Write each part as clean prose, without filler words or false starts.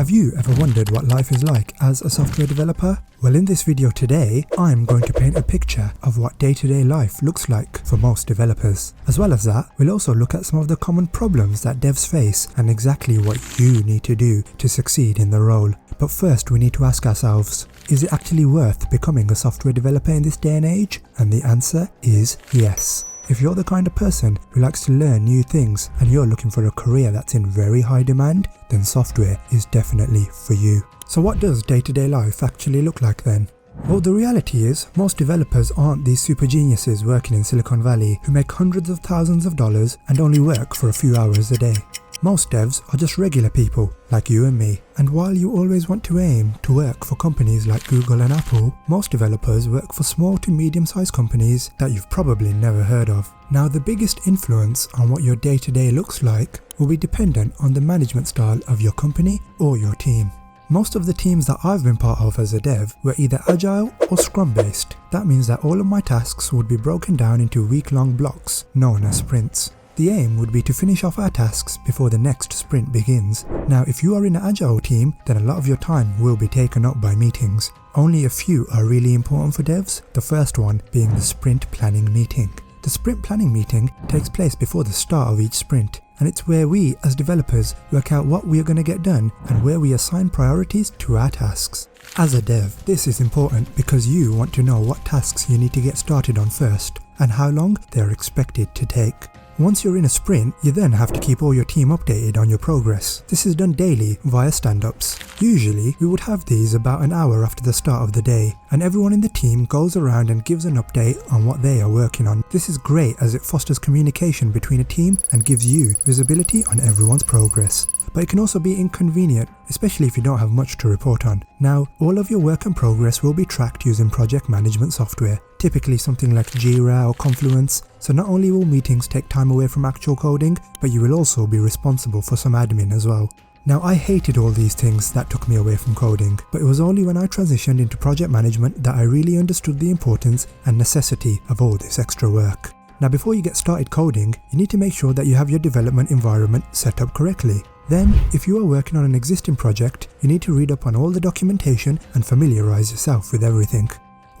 Have you ever wondered what life is like as a software developer? Well, in this video today, I'm going to paint a picture of what day-to-day life looks like for most developers. As well as that, we'll also look at some of the common problems that devs face and exactly what you need to do to succeed in the role. But first, we need to ask ourselves, is it actually worth becoming a software developer in this day and age? And the answer is yes. If you're the kind of person who likes to learn new things and you're looking for a career that's in very high demand, then software is definitely for you. So what does day-to-day life actually look like then? Well, the reality is, most developers aren't these super geniuses working in Silicon Valley who make hundreds of thousands of dollars and only work for a few hours a day. Most devs are just regular people, like you and me. And while you always want to aim to work for companies like Google and Apple, most developers work for small to medium-sized companies that you've probably never heard of. Now, the biggest influence on what your day-to-day looks like will be dependent on the management style of your company or your team. Most of the teams that I've been part of as a dev were either Agile or Scrum based. That means that all of my tasks would be broken down into week-long blocks, known as sprints. The aim would be to finish off our tasks before the next sprint begins. Now, if you are in an Agile team, then a lot of your time will be taken up by meetings. Only a few are really important for devs, the first one being the sprint planning meeting. The sprint planning meeting takes place before the start of each sprint, and it's where we as developers work out what we are going to get done and where we assign priorities to our tasks. As a dev, this is important because you want to know what tasks you need to get started on first and how long they are expected to take. Once you're in a sprint, you then have to keep all your team updated on your progress. This is done daily via stand-ups. Usually, we would have these about an hour after the start of the day, and everyone in the team goes around and gives an update on what they are working on. This is great as it fosters communication between a team and gives you visibility on everyone's progress. But it can also be inconvenient, especially if you don't have much to report on. Now, all of your work in progress will be tracked using project management software, typically something like Jira or Confluence. So not only will meetings take time away from actual coding, but you will also be responsible for some admin as well. Now, I hated all these things that took me away from coding, but it was only when I transitioned into project management that I really understood the importance and necessity of all this extra work. Now, before you get started coding, you need to make sure that you have your development environment set up correctly. Then, if you are working on an existing project, you need to read up on all the documentation and familiarize yourself with everything.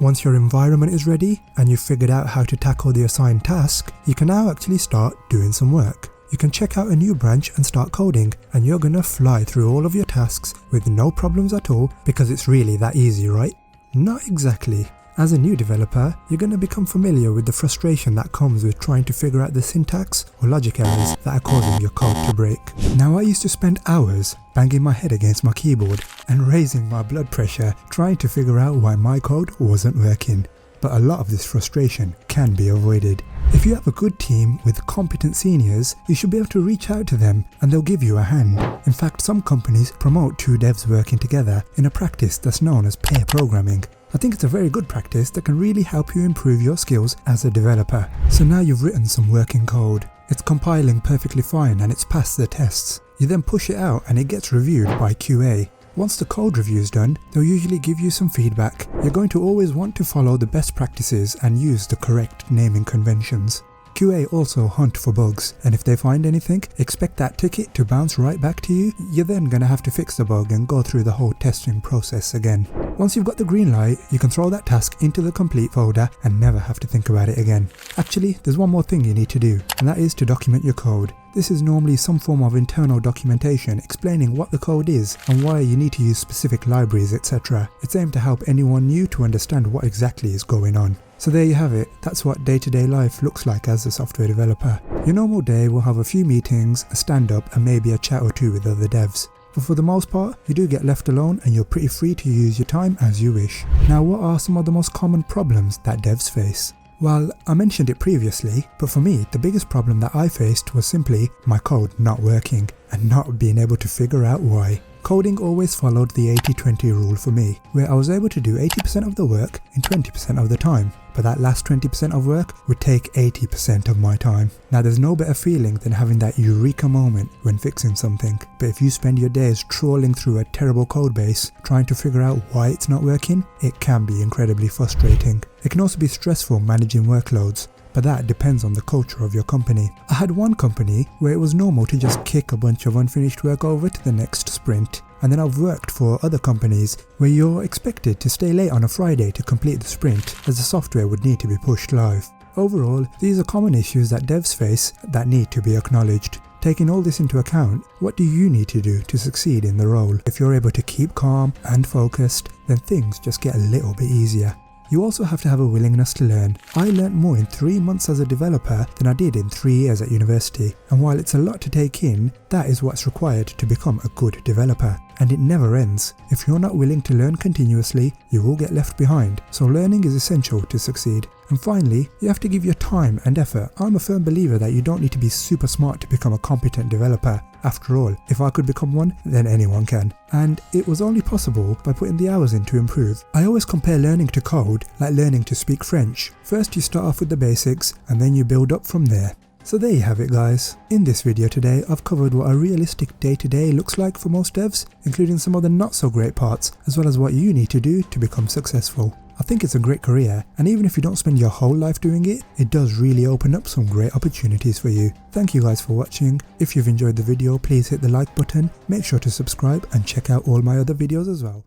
Once your environment is ready and you've figured out how to tackle the assigned task, you can now actually start doing some work. You can check out a new branch and start coding, and you're gonna fly through all of your tasks with no problems at all because it's really that easy, right? Not exactly. As a new developer, you're going to become familiar with the frustration that comes with trying to figure out the syntax or logic errors that are causing your code to break. Now, I used to spend hours banging my head against my keyboard and raising my blood pressure trying to figure out why my code wasn't working. But a lot of this frustration can be avoided. If you have a good team with competent seniors, you should be able to reach out to them and they'll give you a hand. In fact, some companies promote two devs working together in a practice that's known as pair programming. I think it's a very good practice that can really help you improve your skills as a developer. So now you've written some working code. It's compiling perfectly fine and it's passed the tests. You then push it out and it gets reviewed by QA. Once the code review is done, they'll usually give you some feedback. You're going to always want to follow the best practices and use the correct naming conventions. QA also hunt for bugs, and if they find anything, expect that ticket to bounce right back to you. You're then going to have to fix the bug and go through the whole testing process again. Once you've got the green light, you can throw that task into the complete folder and never have to think about it again. Actually, there's one more thing you need to do, and that is to document your code. This is normally some form of internal documentation explaining what the code is and why you need to use specific libraries, etc. It's aimed to help anyone new to understand what exactly is going on. So there you have it, that's what day-to-day life looks like as a software developer. Your normal day will have a few meetings, a stand-up and maybe a chat or two with other devs. But for the most part, you do get left alone and you're pretty free to use your time as you wish. Now, what are some of the most common problems that devs face? Well, I mentioned it previously, but for me, the biggest problem that I faced was simply my code not working and not being able to figure out why. Coding always followed the 80-20 rule for me, where I was able to do 80% of the work in 20% of the time, but that last 20% of work would take 80% of my time. Now, there's no better feeling than having that eureka moment when fixing something, but if you spend your days trawling through a terrible code base trying to figure out why it's not working, it can be incredibly frustrating. It can also be stressful managing workloads. but that depends on the culture of your company. I had one company where it was normal to just kick a bunch of unfinished work over to the next sprint. And then I've worked for other companies where you're expected to stay late on a Friday to complete the sprint, as the software would need to be pushed live. Overall, these are common issues that devs face that need to be acknowledged. Taking all this into account, what do you need to do to succeed in the role? If you're able to keep calm and focused, then things just get a little bit easier. You also have to have a willingness to learn. I learnt more in 3 months as a developer than I did in 3 years at university, and while it's a lot to take in, that is what's required to become a good developer. And it never ends. If you're not willing to learn continuously, you will get left behind, so learning is essential to succeed. And finally, you have to give your time and effort. I'm a firm believer that you don't need to be super smart to become a competent developer. After all, if I could become one, then anyone can. And it was only possible by putting the hours in to improve. I always compare learning to code like learning to speak French. First you start off with the basics, and then you build up from there. So there you have it, guys. In this video today, I've covered what a realistic day-to-day looks like for most devs, including some of the not so great parts, as well as what you need to do to become successful. I think it's a great career, and even if you don't spend your whole life doing it, it does really open up some great opportunities for you. Thank you guys for watching. If you've enjoyed the video, please hit the like button, make sure to subscribe and check out all my other videos as well.